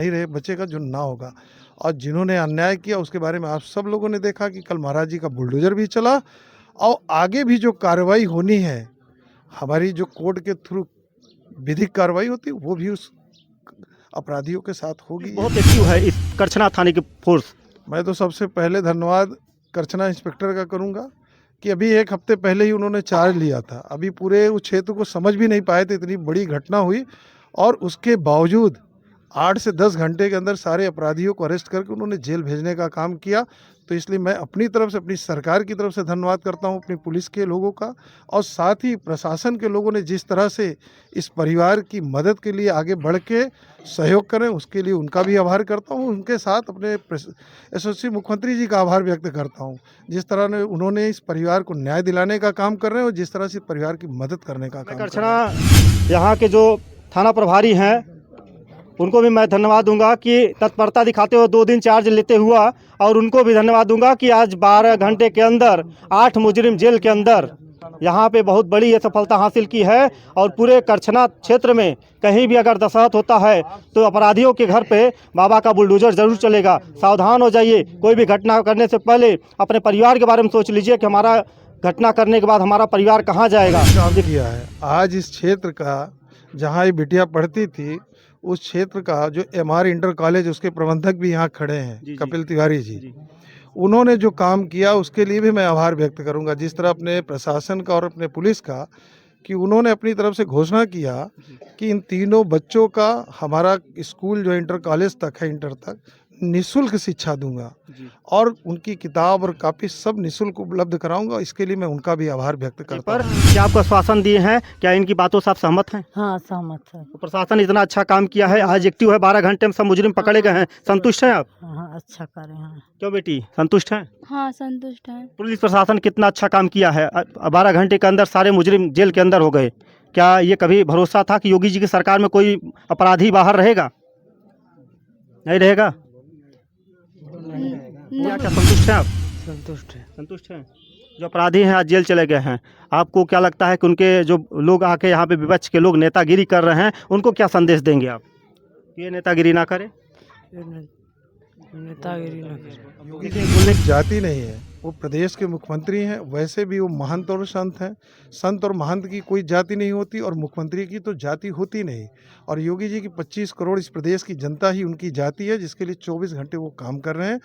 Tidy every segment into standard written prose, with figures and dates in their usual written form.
नहीं रहे बचेगा जो ना होगा। और जिन्होंने अन्याय किया उसके बारे में आप सब लोगों ने देखा कि कल महाराज जी का बुलडोजर भी चला और आगे भी जो कार्रवाई होनी है, हमारी जो कोर्ट के थ्रू विधिक कार्रवाई होती है वो भी उस अपराधियों के साथ होगी। बहुत एक्टिव है इस करछना थाने की फोर्स। मैं तो सबसे पहले धन्यवाद करछना इंस्पेक्टर का करूंगा कि अभी 1 हफ्ते पहले ही उन्होंने चार्ज लिया था। अभी पूरे उस क्षेत्र को समझ भी नहीं पाए थे, इतनी बड़ी घटना हुई और उसके बावजूद 8 से 10 घंटे के अंदर सारे अपराधियों को अरेस्ट करके उन्होंने जेल भेजने का काम किया। तो इसलिए मैं अपनी तरफ से, अपनी सरकार की तरफ से धन्यवाद करता हूं, अपनी पुलिस के लोगों का और साथ ही प्रशासन के लोगों ने जिस तरह से इस परिवार की मदद के लिए आगे बढ़ के सहयोग करें, उसके लिए उनका भी आभार करता हूं। उनके साथ अपने यशस्वी मुख्यमंत्री जी का आभार व्यक्त करता हूं, जिस तरह ने उन्होंने इस परिवार को न्याय दिलाने का काम कर रहे हैं और जिस तरह से परिवार की मदद करने का काम कर रहे हैं। करछना यहाँ के जो थाना प्रभारी हैं उनको भी मैं धन्यवाद दूंगा कि तत्परता दिखाते हुए 2 दिन चार्ज लेते हुआ, और उनको भी धन्यवाद दूंगा कि आज 12 घंटे के अंदर 8 मुजरिम जेल के अंदर यहाँ पे बहुत बड़ी ये सफलता हासिल की है। और पूरे करछना क्षेत्र में कहीं भी अगर दशहत होता है तो अपराधियों के घर पे बाबा का बुलडोजर जरूर चलेगा। सावधान हो जाइए, कोई भी घटना करने से पहले अपने परिवार के बारे में सोच लीजिए कि हमारा घटना करने के बाद हमारा परिवार कहाँ जाएगा। काम किया है आज इस क्षेत्र का, जहाँ ये बिटिया पढ़ती थी उस क्षेत्र का जो MR इंटर कॉलेज, उसके प्रबंधक भी यहाँ खड़े हैं, कपिल तिवारी जी। उन्होंने जो काम किया उसके लिए भी मैं आभार व्यक्त करूंगा, जिस तरह अपने प्रशासन का और अपने पुलिस का, कि उन्होंने अपनी तरफ से घोषणा किया कि इन तीनों बच्चों का हमारा स्कूल जो इंटर कॉलेज तक है, इंटर तक निःशुल्क शिक्षा दूंगा और उनकी किताब और कापी सब निःशुल्क उपलब्ध कराऊंगा। इसके लिए मैं उनका भी आभार व्यक्त करता पर हूँ। क्या आपको आश्वासन दिए हैं, क्या इनकी बातों से आप सहमत हैं? हाँ, सहमत है। तो प्रशासन इतना अच्छा काम किया है, आज एक्टिव है, 12 घंटे में सब मुजरिम पकड़े गए हैं, संतुष्ट हैं आप? हाँ, अच्छा करे हैं। क्यों बेटी, संतुष्ट हैं? हाँ, संतुष्ट हैं। पुलिस प्रशासन कितना अच्छा काम किया है, 12 घंटे के अंदर सारे मुजरिम जेल के अंदर हो गए। क्या ये कभी भरोसा था कि योगी जी की सरकार में कोई अपराधी बाहर रहेगा? नहीं रहेगा। क्या संतुष्ट हैं आप? संतुष्ट है। संतुष्ट हैं। जो अपराधी हैं आज जेल चले गए हैं, आपको क्या लगता है कि उनके जो लोग आके यहाँ पे विपक्ष के लोग नेतागिरी कर रहे हैं, उनको क्या संदेश देंगे आप? ये नेतागिरी ना करें, नेतागिरी न करे। योगी जी बोलने की जाति नहीं है, वो प्रदेश के मुख्यमंत्री हैं। वैसे भी वो महंत और संत हैं। संत और महंत की कोई जाति नहीं होती और मुख्यमंत्री की तो जाति होती नहीं। और योगी जी की 25 करोड़ इस प्रदेश की जनता ही उनकी जाति है, जिसके लिए 24 घंटे वो काम कर रहे हैं।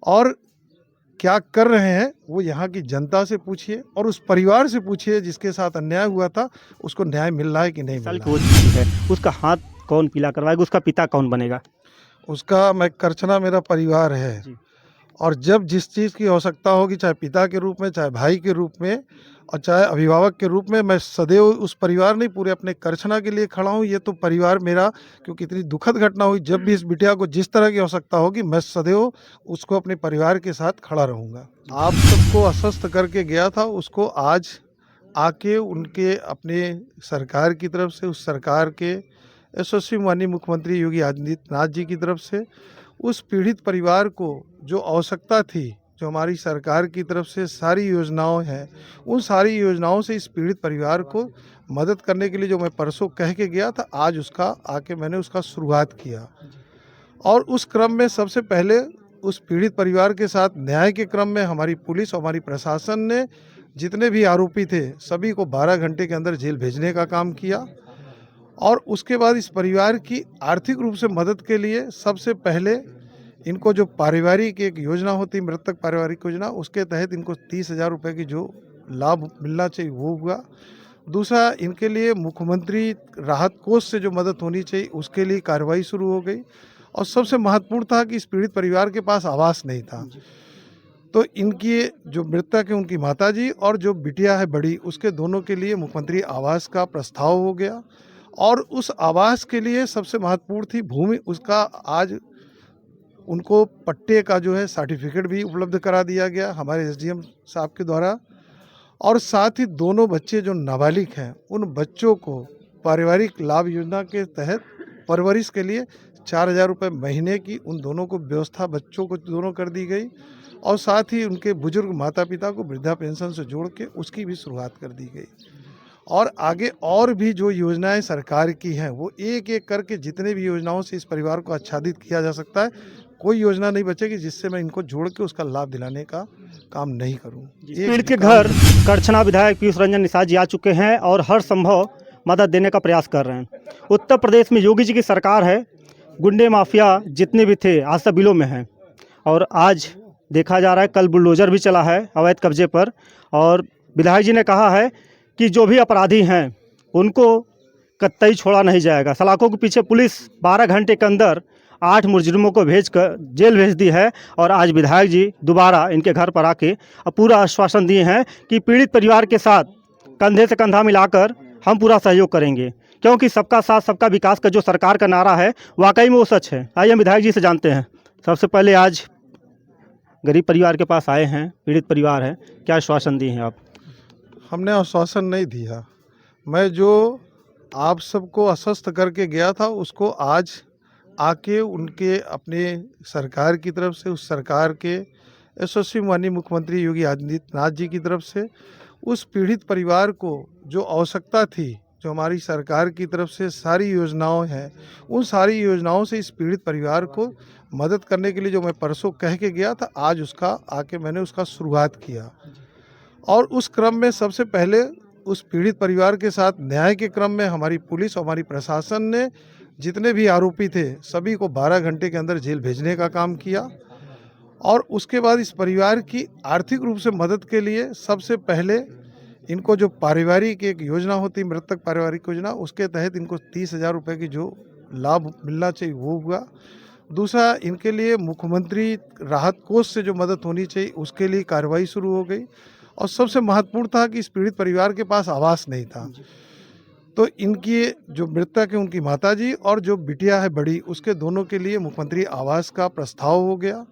और क्या कर रहे हैं वो यहाँ की जनता से पूछिए और उस परिवार से पूछिए जिसके साथ अन्याय हुआ था, उसको न्याय मिल रहा है कि नहीं मिल साल रहा हो है। चुकी है, उसका हाथ कौन पीला करवाएगा, उसका पिता कौन बनेगा? उसका मैं करछना मेरा परिवार है जी। और जब जिस चीज़ की आवश्यकता होगी, चाहे पिता के रूप में, चाहे भाई के रूप में और चाहे अभिभावक के रूप में, मैं सदैव उस परिवार नहीं पूरे अपने करछना के लिए खड़ा हूँ। ये तो परिवार मेरा, क्योंकि इतनी दुखद घटना हुई, जब भी इस बिटिया को जिस तरह की आवश्यकता होगी मैं सदैव उसको अपने परिवार के साथ खड़ा रहूँगा। आप सबको आश्वस्त करके गया था, उसको आज आके उनके अपने सरकार की तरफ से, उस सरकार के यशस्वी माननीय मुख्यमंत्री योगी आदित्यनाथ जी की तरफ से उस पीड़ित परिवार को जो आवश्यकता थी, जो हमारी सरकार की तरफ से सारी योजनाओं हैं, उन सारी योजनाओं से इस पीड़ित परिवार को मदद करने के लिए जो मैं परसों कह के गया था, आज उसका आके मैंने उसका शुरुआत किया। और उस क्रम में सबसे पहले उस पीड़ित परिवार के साथ न्याय के क्रम में हमारी पुलिस और हमारी प्रशासन ने जितने भी आरोपी थे सभी को 12 घंटे के अंदर जेल भेजने का काम किया। और उसके बाद इस परिवार की आर्थिक रूप से मदद के लिए सबसे पहले इनको जो पारिवारिक एक योजना होती है, मृतक पारिवारिक योजना, उसके तहत इनको 30,000 रुपये की जो लाभ मिलना चाहिए वो हुआ। दूसरा, इनके लिए मुख्यमंत्री राहत कोष से जो मदद होनी चाहिए उसके लिए कार्रवाई शुरू हो गई। और सबसे महत्वपूर्ण था कि इस पीड़ित परिवार के पास आवास नहीं था, तो इनकी जो मृतक है उनकी माताजी और जो बिटिया है बड़ी, उसके दोनों के लिए मुख्यमंत्री आवास का प्रस्ताव हो गया। और उस आवास के लिए सबसे महत्वपूर्ण थी भूमि, उसका आज उनको पट्टे का जो है सर्टिफिकेट भी उपलब्ध करा दिया गया हमारे SDM साहब के द्वारा। और साथ ही दोनों बच्चे जो नाबालिग हैं उन बच्चों को पारिवारिक लाभ योजना के तहत परवरिश के लिए 4,000 रुपये महीने की उन दोनों को व्यवस्था बच्चों को दोनों कर दी गई। और साथ ही उनके बुजुर्ग माता पिता को वृद्धा पेंशन से जोड़ के उसकी भी शुरुआत कर दी गई। और आगे और भी जो योजनाएं सरकार की हैं वो एक एक करके जितने भी योजनाओं से इस परिवार को आच्छादित किया जा सकता है, कोई योजना नहीं बचेगी जिससे मैं इनको जोड़ के उसका लाभ दिलाने का काम नहीं करूं। एक पीड़ित भी के काम घर करछना विधायक पीयूष रंजन निषाद जी आ चुके हैं और हर संभव मदद देने का प्रयास कर रहे हैं। उत्तर प्रदेश में योगी जी की सरकार है, गुंडे माफिया जितने भी थे आज सब बिलों में हैं और आज देखा जा रहा है कल बुलडोजर भी चला है अवैध कब्जे पर। और विधायक जी ने कहा है कि जो भी अपराधी हैं उनको कतई छोड़ा नहीं जाएगा। सलाखों के पीछे पुलिस 12 घंटे के अंदर 8 मुजरिमों को भेजकर जेल भेज दी है और आज विधायक जी दोबारा इनके घर पर आके पूरा आश्वासन दिए हैं कि पीड़ित परिवार के साथ कंधे से कंधा मिलाकर हम पूरा सहयोग करेंगे, क्योंकि सबका साथ सबका विकास का जो सरकार का नारा है वाकई में वो सच है। आइए हम विधायक जी से जानते हैं। सबसे पहले आज गरीब परिवार के पास आए हैं, पीड़ित परिवार है, क्या आश्वासन दिए हैं आप? हमने आश्वासन नहीं दिया। मैं जो आप सबको आश्वस्त करके गया था उसको आज आके उनके अपने सरकार की तरफ से, उस सरकार के यशस्वी माननीय मुख्यमंत्री योगी आदित्यनाथ जी की तरफ से उस पीड़ित परिवार को जो आवश्यकता थी, जो हमारी सरकार की तरफ से सारी योजनाओं हैं, उन सारी योजनाओं से इस पीड़ित परिवार को मदद करने के लिए जो मैं परसों कह के गया था, आज उसका आके मैंने उसका शुरुआत किया। और उस क्रम में सबसे पहले उस पीड़ित परिवार के साथ न्याय के क्रम में हमारी पुलिस और हमारी प्रशासन ने जितने भी आरोपी थे सभी को 12 घंटे के अंदर जेल भेजने का काम किया। और उसके बाद इस परिवार की आर्थिक रूप से मदद के लिए सबसे पहले इनको जो पारिवारिक एक योजना होती, मृतक पारिवारिक योजना, उसके तहत इनको 30,000 रुपये की जो लाभ मिलना चाहिए वो हुआ। दूसरा, इनके लिए मुख्यमंत्री राहत कोष से जो मदद होनी चाहिए उसके लिए कार्रवाई शुरू हो गई। और सबसे महत्वपूर्ण था कि इस पीड़ित परिवार के पास आवास नहीं था, तो इनकी जो मृतक है उनकी माताजी और जो बिटिया है बड़ी, उसके दोनों के लिए मुख्यमंत्री आवास का प्रस्ताव हो गया।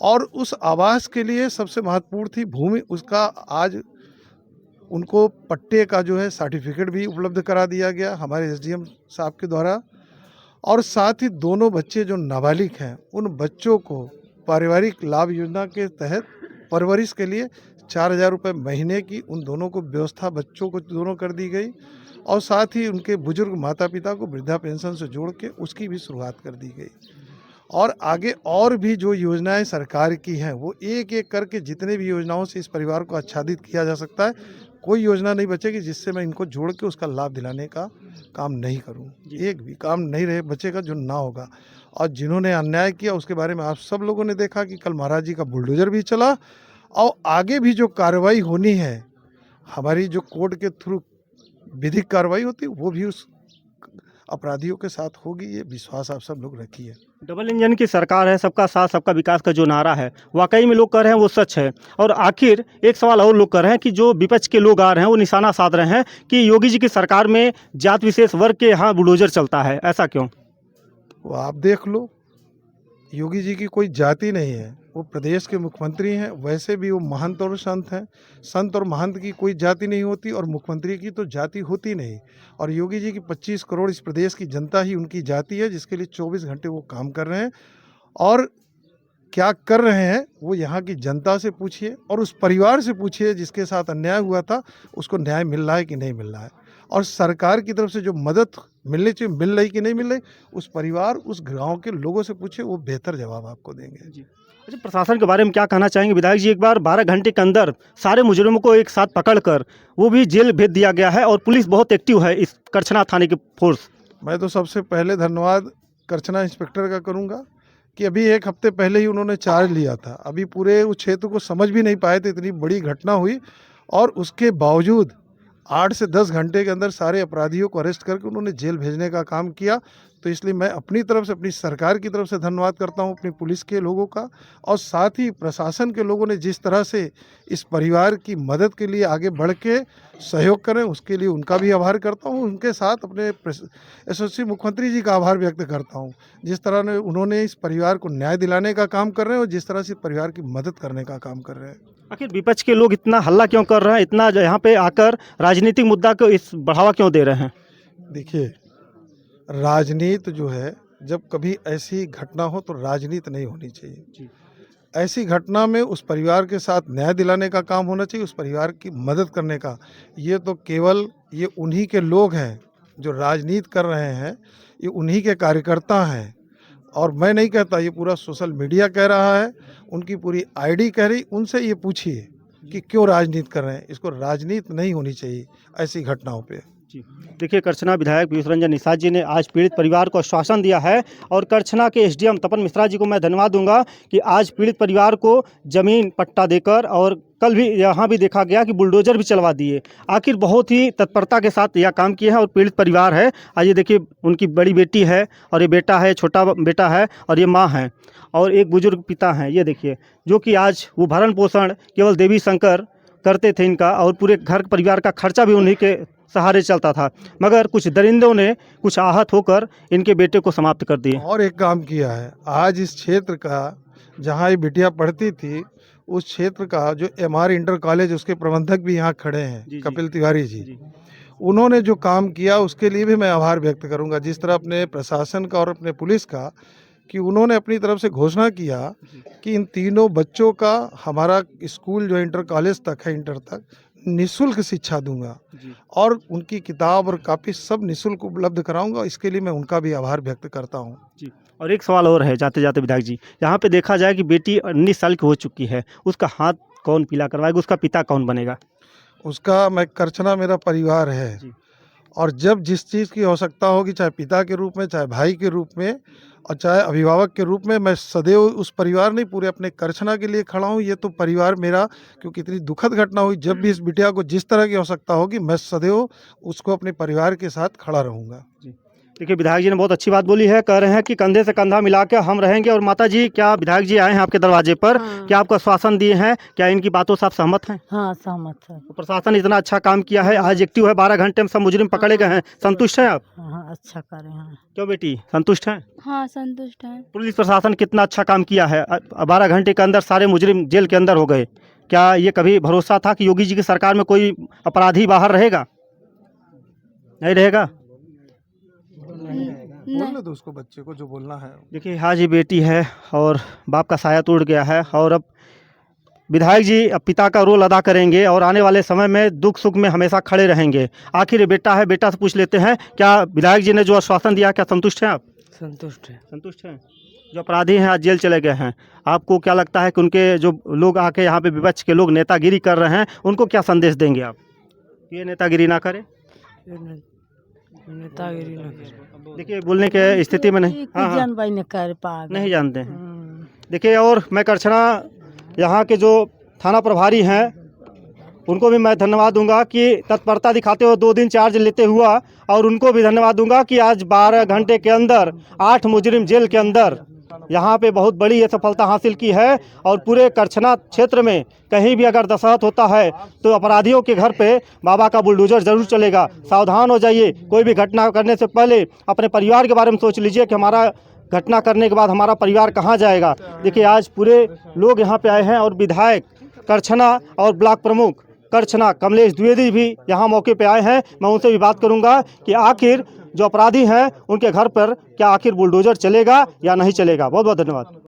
और उस आवास के लिए सबसे महत्वपूर्ण थी भूमि, उसका आज उनको पट्टे का जो है सर्टिफिकेट भी उपलब्ध करा दिया गया हमारे एसडीएम साहब के द्वारा। और साथ ही दोनों बच्चे जो नाबालिग हैं उन बच्चों को पारिवारिक लाभ योजना के तहत परवरिश के लिए 4,000 रुपये महीने की उन दोनों को व्यवस्था बच्चों को दोनों कर दी गई। और साथ ही उनके बुजुर्ग माता पिता को वृद्धा पेंशन से जोड़ के उसकी भी शुरुआत कर दी गई। और आगे और भी जो योजनाएं सरकार की हैं वो एक एक करके जितने भी योजनाओं से इस परिवार को आच्छादित किया जा सकता है, कोई योजना नहीं बचेगी जिससे मैं इनको जोड़ के उसका लाभ दिलाने का काम नहीं करूं। एक भी काम नहीं रहे बचेगा जो ना होगा। और जिन्होंने अन्याय किया उसके बारे में आप सब लोगों ने देखा कि कल महाराज जी का बुलडोजर भी चला। और आगे भी जो कार्रवाई होनी है हमारी, जो कोर्ट के थ्रू विधिक कार्रवाई होती है, वो भी उस अपराधियों के साथ होगी, ये विश्वास आप सब लोग रखिए। डबल इंजन की सरकार है, सबका साथ सबका विकास का जो नारा है वाकई में लोग कह रहे हैं वो सच है। और आखिर एक सवाल और लोग कर रहे हैं कि जो विपक्ष के लोग आ रहे हैं वो निशाना साध रहे हैं कि योगी जी की सरकार में जात विशेष वर्ग के यहाँ बुलडोजर चलता है, ऐसा क्यों? वो आप देख लो, योगी जी की कोई जाति नहीं है, वो प्रदेश के मुख्यमंत्री हैं। वैसे भी वो महंत और संत हैं, संत और महंत की कोई जाति नहीं होती और मुख्यमंत्री की तो जाति होती नहीं। और योगी जी की 25 करोड़ इस प्रदेश की जनता ही उनकी जाति है, जिसके लिए 24 घंटे वो काम कर रहे हैं। और क्या कर रहे हैं वो यहाँ की जनता से पूछिए और उस परिवार से पूछिए जिसके साथ अन्याय हुआ था, उसको न्याय मिल रहा है कि नहीं मिल रहा है। और सरकार की तरफ से जो मदद मिलनी चाहिए मिल रही कि नहीं मिल रही, उस परिवार, उस गांव के लोगों से पूछिए, वो बेहतर जवाब आपको देंगे। अच्छा, प्रशासन के बारे में क्या कहना चाहेंगे विधायक जी? एक बार 12 घंटे के अंदर सारे मुजरिमों को एक साथ पकड़कर वो भी जेल भेज दिया गया है और पुलिस बहुत एक्टिव है इस करछना थाने की फोर्स। मैं तो सबसे पहले धन्यवाद करछना इंस्पेक्टर का करूंगा कि अभी 1 हफ्ते पहले ही उन्होंने चार्ज लिया था। अभी पूरे उस क्षेत्र को समझ भी नहीं पाए थे, इतनी बड़ी घटना हुई और उसके बावजूद 8 से 10 घंटे के अंदर सारे अपराधियों को अरेस्ट करके उन्होंने जेल भेजने का काम किया। तो इसलिए मैं अपनी तरफ से, अपनी सरकार की तरफ से धन्यवाद करता हूं, अपनी पुलिस के लोगों का। और साथ ही प्रशासन के लोगों ने जिस तरह से इस परिवार की मदद के लिए आगे बढ़ के सहयोग करें, उसके लिए उनका भी आभार करता हूं। उनके साथ अपने यशस्वी मुख्यमंत्री जी का आभार व्यक्त करता हूं, जिस तरह ने उन्होंने इस परिवार को न्याय दिलाने का काम कर रहे हैं और जिस तरह से परिवार की मदद करने का काम कर रहे हैं। आखिर विपक्ष के लोग इतना हल्ला क्यों कर रहे हैं, इतना यहाँ पे आकर राजनीतिक मुद्दा को इस बढ़ावा क्यों दे रहे हैं? देखिए, राजनीति जो है, जब कभी ऐसी घटना हो तो राजनीति नहीं होनी चाहिए। ऐसी घटना में उस परिवार के साथ न्याय दिलाने का काम होना चाहिए, उस परिवार की मदद करने का। ये तो केवल ये उन्हीं के लोग हैं, जो राजनीति कर रहे हैं, ये उन्हीं के कार्यकर्ता हैं। और मैं नहीं कहता, ये पूरा सोशल मीडिया कह रहा है, उनकी पूरी आईडी कह रही। उनसे ये पूछिए कि क्यों राजनीति कर रहे हैं। इसको राजनीति नहीं होनी चाहिए ऐसी घटनाओं पे। जी देखिए, करछना विधायक पीयूष रंजन निषाद जी ने आज पीड़ित परिवार को आश्वासन दिया है और करछना के एसडीएम तपन मिश्रा जी को मैं धन्यवाद दूंगा कि आज पीड़ित परिवार को जमीन पट्टा देकर, और कल भी यहाँ भी देखा गया कि बुलडोजर भी चलवा दिए। आखिर बहुत ही तत्परता के साथ यह काम किया है और पीड़ित परिवार है। आज ये देखिए, उनकी बड़ी बेटी है और ये बेटा है, छोटा बेटा है और ये माँ है और एक बुजुर्ग पिता हैं। ये देखिए, जो कि आज वो भरण पोषण केवल देवी शंकर करते थे इनका, और पूरे घर परिवार का खर्चा भी उन्हीं के सहारे चलता था। मगर कुछ दरिंदों ने कुछ आहत होकर इनके बेटे को समाप्त कर दिए। और एक काम किया है, आज इस क्षेत्र का, जहाँ ये बिटिया पढ़ती थी, उस क्षेत्र का जो एमआर इंटर कॉलेज, उसके प्रबंधक भी यहाँ खड़े हैं, जी। कपिल तिवारी जी। उन्होंने जो काम किया उसके लिए भी मैं आभार व्यक्त करूंगा। जिस तरह अपने प्रशासन का और अपने पुलिस का, कि उन्होंने अपनी तरफ से घोषणा किया कि इन तीनों बच्चों का हमारा स्कूल जो इंटर कॉलेज तक है, इंटर तक निःशुल्क शिक्षा दूंगा और उनकी किताब और कापी सब निःशुल्क उपलब्ध कराऊंगा। इसके लिए मैं उनका भी आभार व्यक्त करता हूं। जी, और एक सवाल और है जाते जाते विधायक जी, यहाँ पे देखा जाए कि बेटी 19 साल की हो चुकी है, उसका हाथ कौन पीला करवाएगा, उसका पिता कौन बनेगा? उसका मैं करछना मेरा परिवार है जी। और जब जिस चीज़ की आवश्यकता होगी, चाहे पिता के रूप में, चाहे भाई के रूप में और चाहे अभिभावक के रूप में, मैं सदैव उस परिवार, नहीं पूरे अपने करछना के लिए खड़ा हूँ। ये तो परिवार मेरा, क्योंकि इतनी दुखद घटना हुई, जब भी इस बिटिया को जिस तरह की आवश्यकता होगी, मैं सदैव उसको अपने परिवार के साथ खड़ा रहूँगा। देखिए, विधायक जी ने बहुत अच्छी बात बोली है, कह रहे हैं कि कंधे से कंधा मिला के हम रहेंगे। और माता जी, क्या विधायक जी आए हैं आपके दरवाजे पर? हाँ। क्या आपको आश्वासन दिए हैं? क्या इनकी बातों से आप सहमत हैं? हाँ सहमत है। तो प्रशासन इतना अच्छा काम किया है, आज एक्टिव है, 12 घंटे में सब मुजरिम पकड़े गए हैं, संतुष्ट हैं आप? हाँ अच्छा करे हैं। क्यों बेटी, संतुष्ट हैं? हाँ संतुष्ट है। पुलिस प्रशासन कितना अच्छा काम किया है, 12 घंटे के अंदर सारे मुजरिम जेल के अंदर हो गए। क्या ये कभी भरोसा था कि योगी जी की सरकार में कोई अपराधी बाहर रहेगा? नहीं रहेगा। बोलने दो उसको, बच्चे को जो बोलना है। देखिए, आज ये बेटी है और बाप का साया टूट गया है, और अब विधायक जी अब पिता का रोल अदा करेंगे और आने वाले समय में दुख सुख में हमेशा खड़े रहेंगे। आखिर ये बेटा है, बेटा से पूछ लेते हैं, क्या विधायक जी ने जो आश्वासन दिया, क्या संतुष्ट हैं आप? संतुष्ट है। संतुष्ट हैं। जो अपराधी हैं आज जेल चले गए हैं, आपको क्या लगता है कि उनके जो लोग आके यहाँ पे विपक्ष के लोग नेतागिरी कर रहे हैं, उनको क्या संदेश देंगे आप? ये नेतागिरी ना करें, नेतागिरी न करे। देखिए बोलने के स्थिति में नहीं। हाँ, हाँ, जान भाई ने कर पा नहीं जानते हैं। देखिए, और मैं करछना यहाँ के जो थाना प्रभारी हैं उनको भी मैं धन्यवाद दूंगा कि तत्परता दिखाते हुए 2 दिन चार्ज लेते हुआ, और उनको भी धन्यवाद दूंगा कि आज 12 घंटे के अंदर 8 मुजरिम जेल के अंदर, यहाँ पे बहुत बड़ी ये सफलता हासिल की है। और पूरे करछना क्षेत्र में कहीं भी अगर दशहत होता है तो अपराधियों के घर पे बाबा का बुलडोजर जरूर चलेगा। सावधान हो जाइए, कोई भी घटना करने से पहले अपने परिवार के बारे में सोच लीजिए कि हमारा घटना करने के बाद हमारा परिवार कहाँ जाएगा। देखिए, आज पूरे लोग यहाँ पे आए हैं और विधायक करछना और ब्लॉक प्रमुख करछना कमलेश द्विवेदी भी यहाँ मौके पे आए हैं। मैं उनसे भी बात करूँगा कि आखिर जो अपराधी हैं उनके घर पर क्या आखिर बुलडोजर चलेगा या नहीं चलेगा। बहुत बहुत धन्यवाद।